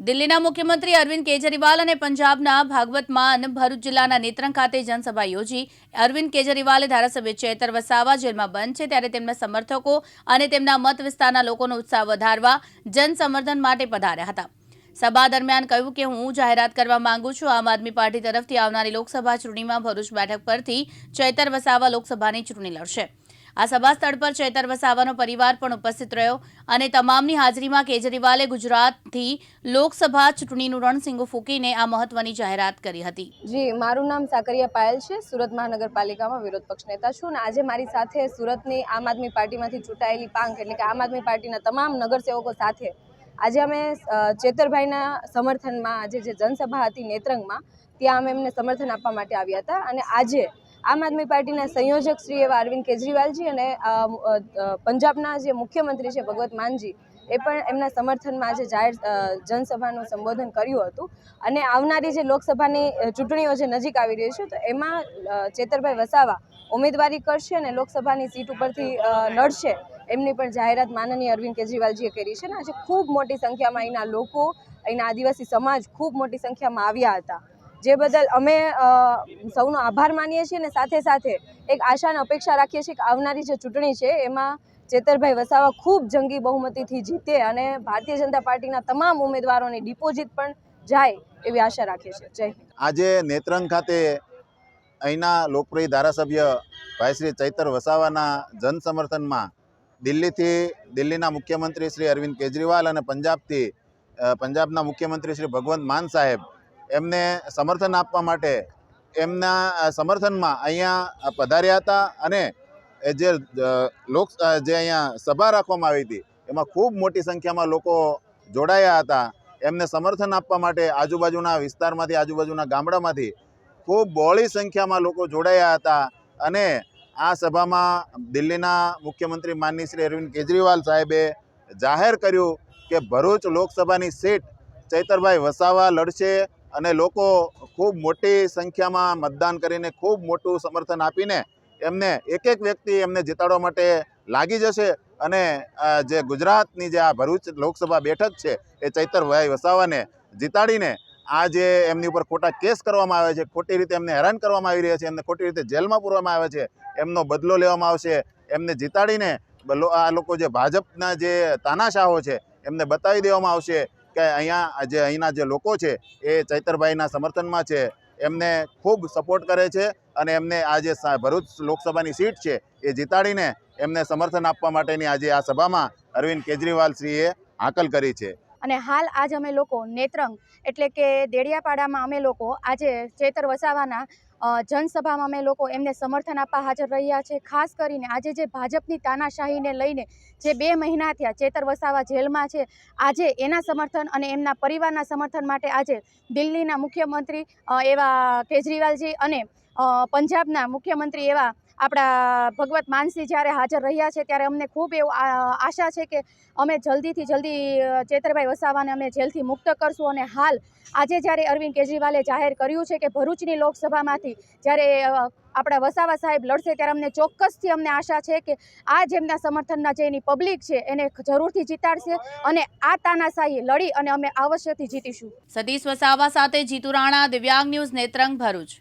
દિલ્હીના મુખ્યમંત્રી અરવિંદ કેજરીવાલ અને પંજાબના ભાગવત માન ભરૂચ જિલ્લાના નેત્રંગ ખાતે જનસભા યોજી અરવિંદ કેજરીવાલે ધારાસભ્ય ચેતર વસાવા જેલમાં બંધ છે ત્યારે તેમના સમર્થકો અને તેમના મત વિસ્તારના લોકોનો ઉત્સાહ વધારવા જનસમર્થન માટે પધાર્યા હતા। સભા દરમિયાન કહ્યું કે હું જાહેરાત કરવા માંગુ છું। આમ આદમી પાર્ટી તરફથી આવનારી લોકસભા ચૂંટણીમાં ભરૂચ બેઠક પરથી ચેતર વસાવા લોકસભાની ચૂંટણી લડશે। આ સભા સ્થળ પર ચેતર વસાવાનો પરિવાર પણ ઉપસ્થિત રહ્યો અને તમામની હાજરીમાં કેજરીવાલે ગુજરાતથી લોકસભા ચૂંટણીનું રણસિંગો ફૂંકીને આ મહત્વની જાહેરાત કરી હતી। જી, મારું નામ સાકરિયા પાયલ છે। સુરત મહાનગરપાલિકામાં વિરોધ પક્ષ નેતા છું અને આજે મારી સાથે સુરતની આમ આદમી પાર્ટીમાંથી ચૂંટાયેલી પાંખ એટલે કે આમ આદમી પાર્ટીના તમામ નગરસેવકો સાથે આજે અમે ચેતરભાઈના સમર્થનમાં આજે જે જનસભા હતી નેત્રંગમાં ત્યાં અમે એમને સમર્થન આપવા માટે આવ્યા હતા અને આજે આમ આદમી પાર્ટીના સંયોજક શ્રી એવા અરવિંદ કેજરીવાલજી અને પંજાબના જે મુખ્યમંત્રી છે ભગવત માનજી એ પણ એમના સમર્થનમાં આજે જાહેર જનસભાનું સંબોધન કર્યું હતું અને આવનારી જે લોકસભાની ચૂંટણીઓ જે નજીક આવી રહી છે તો એમાં ચેતરભાઈ વસાવા ઉમેદવારી કરશે અને લોકસભાની સીટ ઉપરથી લડશે એમની પણ જાહેરાત માનનીય અરવિંદ કેજરીવાલજીએ કરી છે અને આજે ખૂબ મોટી સંખ્યામાં અહીંના લોકો અહીંના આદિવાસી સમાજ ખૂબ મોટી સંખ્યામાં આવ્યા હતા, જે બદલ અમે સૌનો આભાર માનીએ છીએ અને સાથે સાથે એક આશા અને અપેક્ષા રાખીએ છીએ કે આવનારી જે ચૂંટણી છે એમાં ચેતરભાઈ વસાવા ખૂબ જંગી બહુમતીથી જીતે અને ભારતીય જનતા પાર્ટીના તમામ ઉમેદવારોની ડિપોઝિટ પણ જાય એવી આશા રાખીએ છીએ। જય હિન્દ। આજે નેત્રંગ ખાતે અહીંના લોકપ્રિય ધારાસભ્ય ભાઈ શ્રી ચેતર વસાવાના જનસમર્થનમાં દિલ્હીના મુખ્યમંત્રી શ્રી અરવિંદ કેજરીવાલ અને પંજાબના મુખ્યમંત્રી શ્રી ભગવંત માન સાહેબ એમને સમર્થન આપવા માટે એમના સમર્થનમાં અહીંયા પધાર્યા હતા અને જે અહીંયા સભા રાખવામાં આવી હતી એમાં ખૂબ મોટી સંખ્યામાં લોકો જોડાયા હતા। એમને સમર્થન આપવા માટે આજુબાજુના વિસ્તારમાંથી આજુબાજુના ગામડામાંથી ખૂબ બહોળી સંખ્યામાં લોકો જોડાયા હતા અને આ સભામાં દિલ્હીના મુખ્યમંત્રી માનનીય શ્રી અરવિંદ કેજરીવાલ સાહેબે જાહેર કર્યું કે ભરૂચ લોકસભાની સીટ ચેતરભાઈ વસાવા લડશે અને લોકો ખૂબ મોટી સંખ્યામાં મતદાન કરીને ખૂબ મોટું સમર્થન આપીને એમને એક એક વ્યક્તિ એમને જીતાડવા માટે લાગી જશે અને જે ગુજરાતની જે આ ભરૂચ લોકસભા બેઠક છે એ ચેતરભાઈ વસાવાને જીતાડીને આ જે એમની ઉપર ખોટા કેસ કરવામાં આવે છે, ખોટી રીતે એમને હેરાન કરવામાં આવી રહ્યા છે, એમને ખોટી રીતે જેલમાં પૂરવામાં આવે છે, એમનો બદલો લેવામાં આવશે। એમને જીતાડીને આ લોકો જે ભાજપના જે તાનાશાહો છે એમને બતાવી દેવામાં આવશે કે અહીંના જે લોકો છે એ ચેતરભાઈના સમર્થનમાં છે, એમને ખૂબ સપોર્ટ કરે છે અને એમને આ જે ભરૂચ લોકસભાની સીટ છે એ જીતાડીને એમને સમર્થન આપવા માટેની આજે આ સભામાં અરવિંદ કેજરીવાલ શ્રીએ હાકલ કરી છે। અને હાલ આજ અમે લોકો નેત્રંગ એટલે કે દેડિયાપાડામાં અમે લોકો આજે ચેતર વસાવાના જનસભામાં અમે લોકો એમને સમર્થન આપવા હાજર રહ્યા છે। ખાસ કરીને આજે જે ભાજપની તાનાશાહીને લઈને જે 2 મહિના થયા ચેતર વસાવા જેલમાં છે, આજે એના સમર્થન અને એમના પરિવારના સમર્થન માટે આજે દિલ્હીના મુખ્યમંત્રી એવા કેજરીવાલજી અને પંજાબના મુખ્યમંત્રી એવા આપણા ભગવત માનસિંહ જ્યારે હાજર રહ્યા છે ત્યારે અમને ખૂબ એવું આશા છે કે અમે જલ્દીથી જલ્દી ચેતરભાઈ વસાવાને અમે જેલથી મુક્ત કરશું અને હાલ આજે જ્યારે અરવિંદ કેજરીવાલે જાહેર કર્યું છે કે ભરૂચની લોકસભામાંથી જ્યારે આપણા વસાવા સાહેબ લડશે ત્યારે અમને ચોક્કસથી અમને આશા છે કે આ જેમના સમર્થનના જે એની પબ્લિક છે એને જરૂરથી જીતાડશે અને આ તાનાશાહી લડી અને અમે અવશ્યથી જીતીશું। સતીશ વસાવા સાથે જીતુ રાણા, દિવ્યાંગ ન્યૂઝ, નેત્રંગ, ભરૂચ।